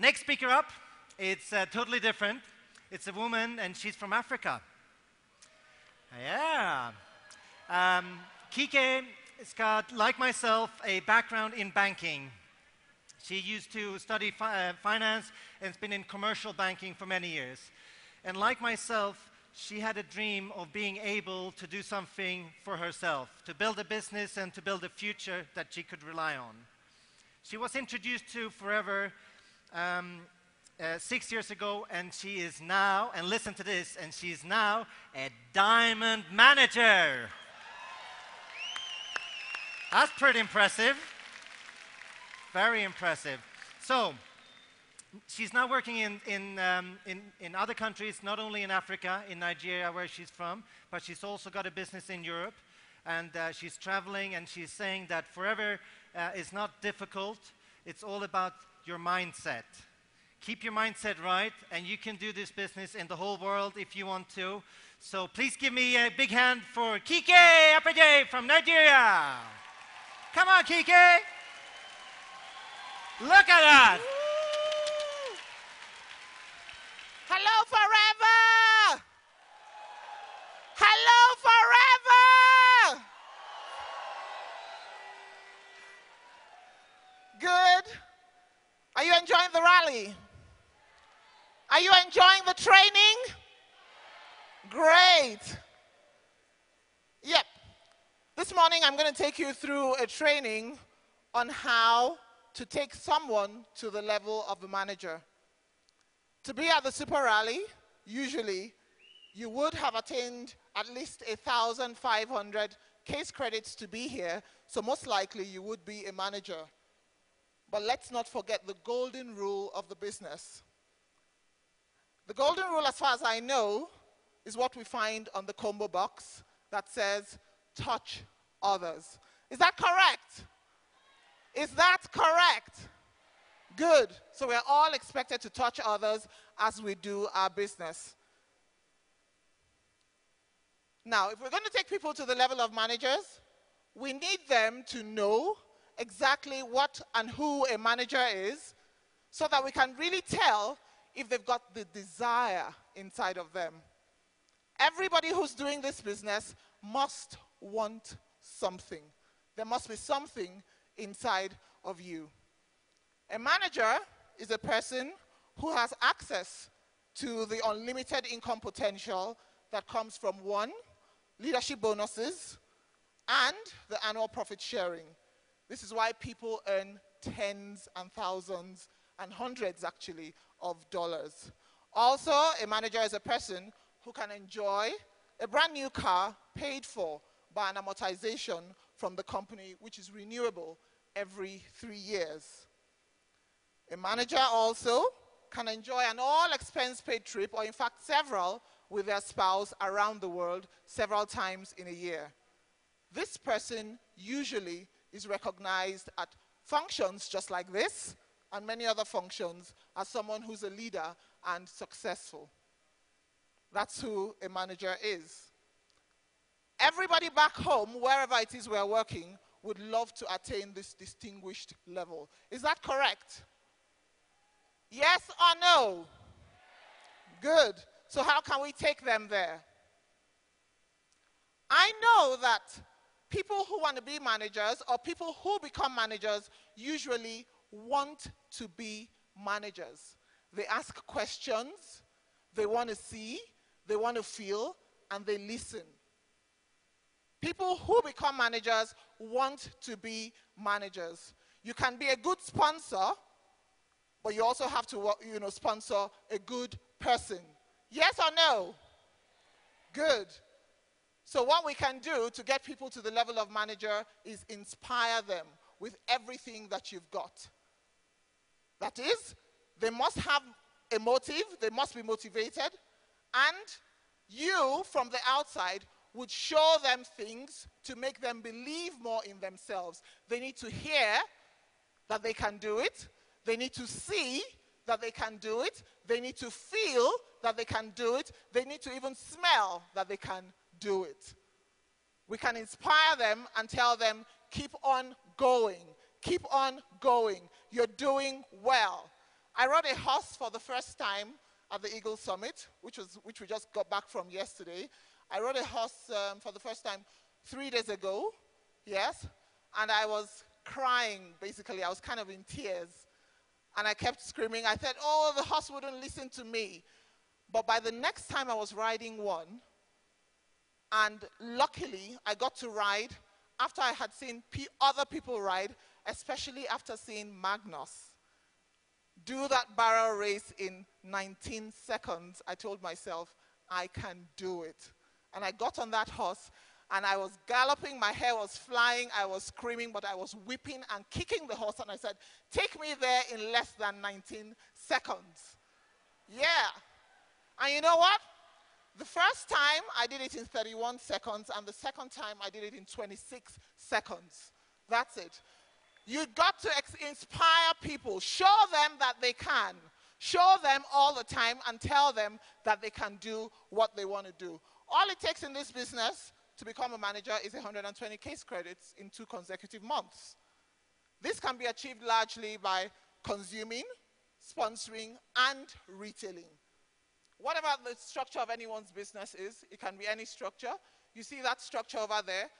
Next speaker up, it's totally different. It's a woman, and she's from Africa. Yeah. Kike has got, like myself, a background in banking. She used to study finance and has been in commercial banking for many years. And like myself, she had a dream of being able to do something for herself, to build a business and to build a future that she could rely on. She was introduced to Forever 6 years ago, and she is now, and listen to this, and she is now a diamond manager. That's pretty impressive. Very impressive. So, she's now working in other countries, not only in Africa, in Nigeria, where she's from, but she's also got a business in Europe. And she's traveling, and she's saying that Forever is not difficult. It's all about your mindset. Keep your mindset right, and you can do this business in the whole world if you want to. So please give me a big hand for Kike Apeji from Nigeria. Come on, Kike. Look at that. Woo! Hello, Forever. Hello, Forever. Good. Are you enjoying the rally? Are you enjoying the training? Great. Yep. This morning I'm going to take you through a training on how to take someone to the level of a manager. To be at the Super Rally, usually you would have attained at least 1,500 case credits to be here, so most likely you would be a manager. But let's not forget the golden rule of the business. The golden rule, as far as I know, is what we find on the combo box that says, touch others. Is that correct? Is that correct? Good. So we're all expected to touch others as we do our business. Now, if we're going to take people to the level of managers, we need them to know exactly what and who a manager is so that we can really tell if they've got the desire inside of them. Everybody who's doing this business must want something. There must be something inside of you. A manager is a person who has access to the unlimited income potential that comes from, one, leadership bonuses, and the annual profit sharing. This is why people earn tens and thousands and hundreds, actually, of dollars. Also, a manager is a person who can enjoy a brand new car paid for by an amortization from the company, which is renewable every 3 years. A manager also can enjoy an all-expense-paid trip, or in fact several, with their spouse around the world several times in a year. This person usually is recognized at functions just like this, and many other functions, as someone who's a leader and successful. That's who a manager is. Everybody back home, wherever it is we're working, would love to attain this distinguished level. Is that correct? Yes or no? Good. So how can we take them there? I know that people who want to be managers, or people who become managers, usually want to be managers. They ask questions, they want to see, they want to feel, and they listen. People who become managers want to be managers. You can be a good sponsor, but you also have to, sponsor a good person. Yes or no? Good. So what we can do to get people to the level of manager is inspire them with everything that you've got. That is, they must have a motive, they must be motivated, and you, from the outside, would show them things to make them believe more in themselves. They need to hear that they can do it. They need to see that they can do it. They need to feel that they can do it. They need to even smell that they can do it. We can inspire them and tell them, keep on going. Keep on going. You're doing well. I rode a horse for the first time at the Eagle Summit, which we just got back from yesterday. I rode a horse for the first time 3 days ago, yes, and I was crying, basically. I was kind of in tears, and I kept screaming. I said, oh, the horse wouldn't listen to me. But by the next time I was riding one, and luckily I got to ride after I had seen other people ride, especially after seeing Magnus do that barrel race in 19 seconds. I told myself, I can do it. And I got on that horse, and I was galloping, my hair was flying, I was screaming, but I was whipping and kicking the horse, and I said, take me there in less than 19 seconds. Yeah. And you know what? The first time I did it in 31 seconds, and the second time I did it in 26 seconds. That's it. You got to inspire people. Show them that they can. Show them all the time and tell them that they can do what they want to do. All it takes in this business to become a manager is 120 case credits in 2 consecutive months. This can be achieved largely by consuming, sponsoring, and retailing. Whatever the structure of anyone's business is, it can be any structure. You see that structure over there?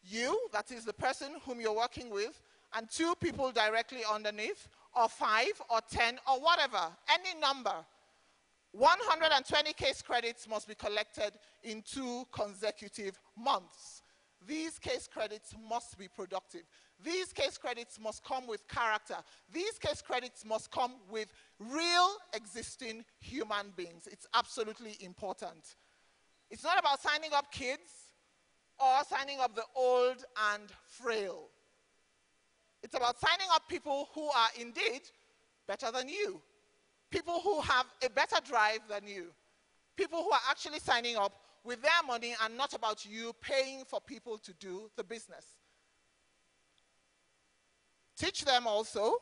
You, that is the person whom you're working with, and 2 people directly underneath, or 5, or 10, or whatever, any number. 120 case credits must be collected in 2 consecutive months. These case credits must be productive. These case credits must come with character. These case credits must come with real existing human beings. It's absolutely important. It's not about signing up kids or signing up the old and frail. It's about signing up people who are indeed better than you. People who have a better drive than you. People who are actually signing up with their money and not about you paying for people to do the business. Teach them also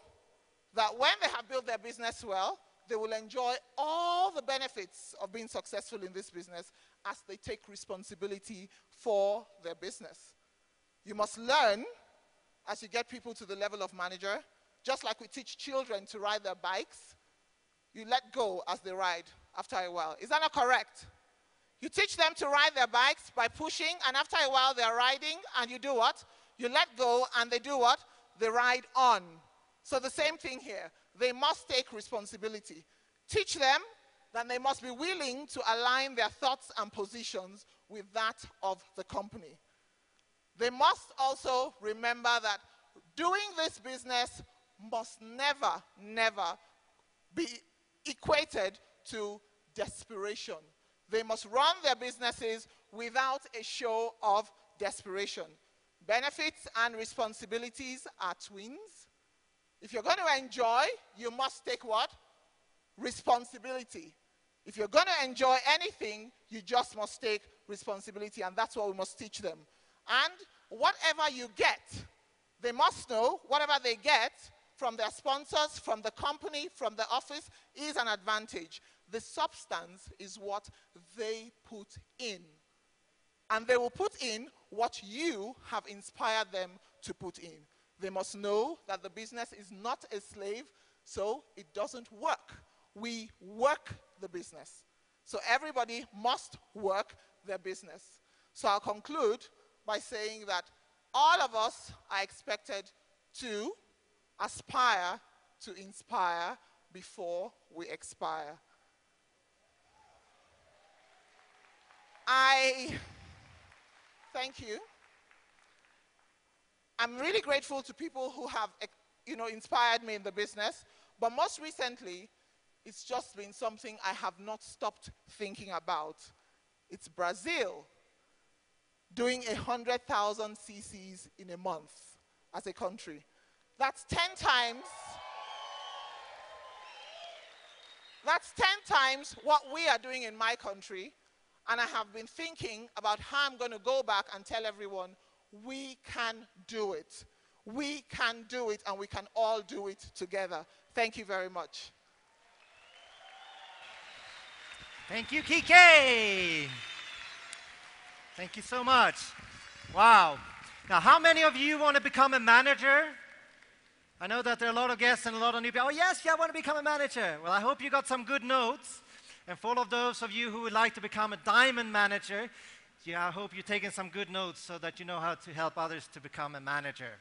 that when they have built their business well, they will enjoy all the benefits of being successful in this business as they take responsibility for their business. You must learn as you get people to the level of manager, just like we teach children to ride their bikes, you let go as they ride after a while. Is that not correct? You teach them to ride their bikes by pushing, and after a while they're riding, and you do what? You let go, and they do what? They ride on. So the same thing here. They must take responsibility. Teach them that they must be willing to align their thoughts and positions with that of the company. They must also remember that doing this business must never, never be equated to desperation. They must run their businesses without a show of desperation. Benefits and responsibilities are twins. If you're going to enjoy, you must take what? Responsibility. If you're going to enjoy anything, you just must take responsibility, and that's what we must teach them. And whatever you get, they must know whatever they get from their sponsors, from the company, from the office, is an advantage. The substance is what they put in. And they will put in what you have inspired them to put in. They must know that the business is not a slave, so it doesn't work. We work the business. So everybody must work their business. So I'll conclude by saying that all of us are expected to aspire to inspire before we expire. Thank you. I'm really grateful to people who have, inspired me in the business, but most recently, it's just been something I have not stopped thinking about. It's Brazil doing 100,000 cc's in a month as a country. That's 10 times what we are doing in my country. And I have been thinking about how I'm going to go back and tell everyone, we can do it. We can do it, and we can all do it together. Thank you very much. Thank you, Kike. Thank you so much. Wow. Now, how many of you want to become a manager? I know that there are a lot of guests and a lot of new people. Oh, yes, yeah, I want to become a manager. Well, I hope you got some good notes. And for all of those of you who would like to become a diamond manager, yeah, I hope you're taking some good notes so that you know how to help others to become a manager.